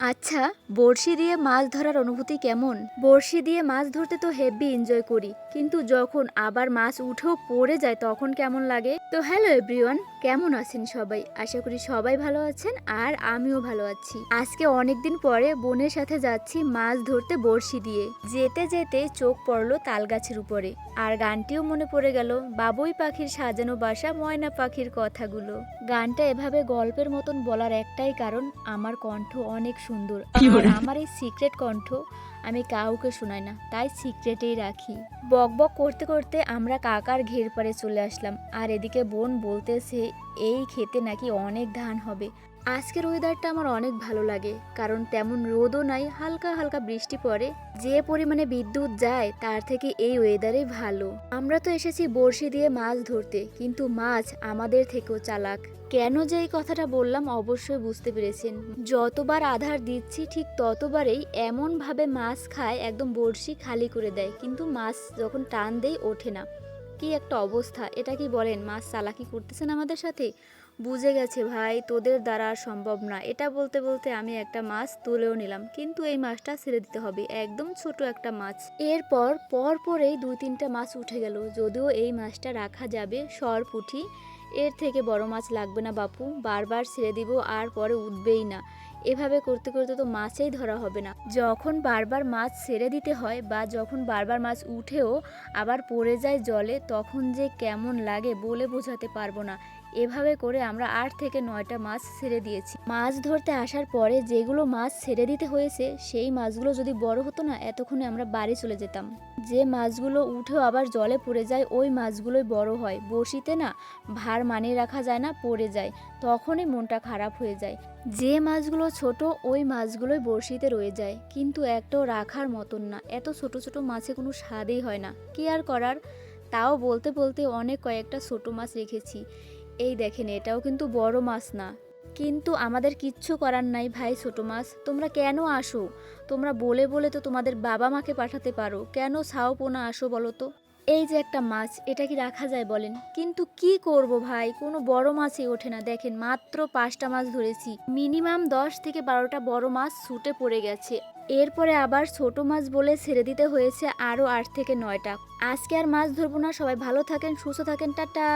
আচ্ছা, বড়শি দিয়ে মাছ ধরার অনুভূতি কেমন? বড়শি দিয়ে মাছ ধরতে তো হেব্বি এনজয় করি, কিন্তু যখন আবার মাছ উঠেও পড়ে যায় তখন কেমন লাগে? তো হ্যালো এভরিওয়ান, কেমন আছেন সবাই? আশা করি সবাই ভালো আছেন আর আমিও ভালো আছি। আজকে অনেকদিন পরে বোনের সাথে যাচ্ছি মাছ ধরতে বড়শি দিয়ে। যেতে যেতে চোখ পড়লো তাল গাছের উপরে, আর গানটিও মনে পড়ে গেল বাবুই পাখির সাজানো বাসা ময়না পাখির কথাগুলো। গানটা এভাবে গল্পের মতন বলার একটাই কারণ, আমার কণ্ঠ অনেক সুন্দর আর আমার এই সিক্রেট কণ্ঠ আমি কাউকে শোনাই না, তাই সিক্রেটেই রাখি। বক বক করতে করতে আমরা কাকার ঘের পাড়ে চলে আসলাম, আর এদিকে বোন বলতেছে এই খেতে নাকি অনেক ধান হবে। আজকের ওয়েদারটা আমার অনেক ভালো লাগে, কারণ তেমন রোদও নাই, হালকা হালকা বৃষ্টি পড়ে। যে পরিমাণে বিদ্যুৎ যায় তার থেকে এই ওয়েদারই ভালো। আমরা তো এসেছি বড়শি দিয়ে মাছ ধরতে, কিন্তু মাছ আমাদের থেকেও চালাক। কেন যে এই কথাটা বললাম অবশ্যই বুঝতে পেরেছেন। যতবার আধার দিচ্ছি ঠিক ততবারেই এমনভাবে মাছ খায়, একদম বড়শি খালি করে দেয়, কিন্তু মাছ যখন টান দেয় ওঠে না। কি একটা অবস্থা! এটা কি বলেন মাছ চালাকি করতেছেন আমাদের সাথে? বুঝে গেছে ভাই, তোদের দ্বারা আর সম্ভব না। এটা বলতে বলতে আমি একটা মাছ তুলেও নিলাম, কিন্তু এই মাছটা ছেড়ে দিতে হবে, একদম ছোট একটা মাছ। এরপর পরেই 2-3টা মাছ উঠে গেল, যদিও এই মাছটা রাখা যাবে সরপুঁটি। এর থেকে বড় মাছ লাগবে না বাপু, বারবার ছেড়ে দিব আর পরে উঠবেই না। এভাবে করতে করতে তো মাছই ধরা হবে না। যখন বারবার মাছ ছেড়ে দিতে হয় বা যখন বারবার মাছ উঠেও আবার পড়ে যায় জলে, তখন যে কেমন লাগে বলে বোঝাতে পারবো না। এভাবে করে আমরা 8 থেকে 9টা মাছ ছেড়ে দিয়েছি। মাছ ধরতে আসার পরে যেগুলো মাছ ছেড়ে দিতে হয়েছে সেই মাছগুলো যদি বড় হতো না, এতক্ষণে আমরা বাড়ি চলে যেতাম। যে মাছগুলো উঠেও আবার জলে পড়ে যায় ওই মাছগুলোই বড় হয়। বড়শিতে না ভার মানিয়ে রাখা যায় না, পড়ে যায়, তখনই মনটা খারাপ হয়ে যায়। যে মাছগুলো ছোট ওই মাছগুলোই বড়শিতে রয়ে যায়, কিন্তু একটাও রাখার মতন না। এত ছোট ছোট মাছে কোনো স্বাদই হয় না, কি আর করার। তাও বলতে বলতে অনেক কয়েকটা ছোট মাছ রেখেছি। এই দেখেন, এটাও কিন্তু বড় মাছ না, কিন্তু আমাদের কিচ্ছু করার নাই ভাই। ছোট মাছ তোমরা কেন আসো? তোমরা বলে বলে তো তোমাদের বাবা মাকে পাঠাতে পারো, কেন ছাও পোনা আসো বলো তো? এই যে একটা মাছ, এটা কি রাখা যায় বলেন? কিন্তু কি করব ভাই, কোনো বড় মাছই ওঠে না। দেখেন মাত্র 5টা মাছ ধরেছি, মিনিমাম 10 থেকে 12টা বড় মাছ ছুটে পড়ে গেছে। এরপরে আবার ছোট মাছ বলে ছেড়ে দিতে হয়েছে আরও 8 থেকে 9টা। আজকে আর মাছ ধরবো না, সবাই ভালো থাকেন, সুস্থ থাকেন, টাটা।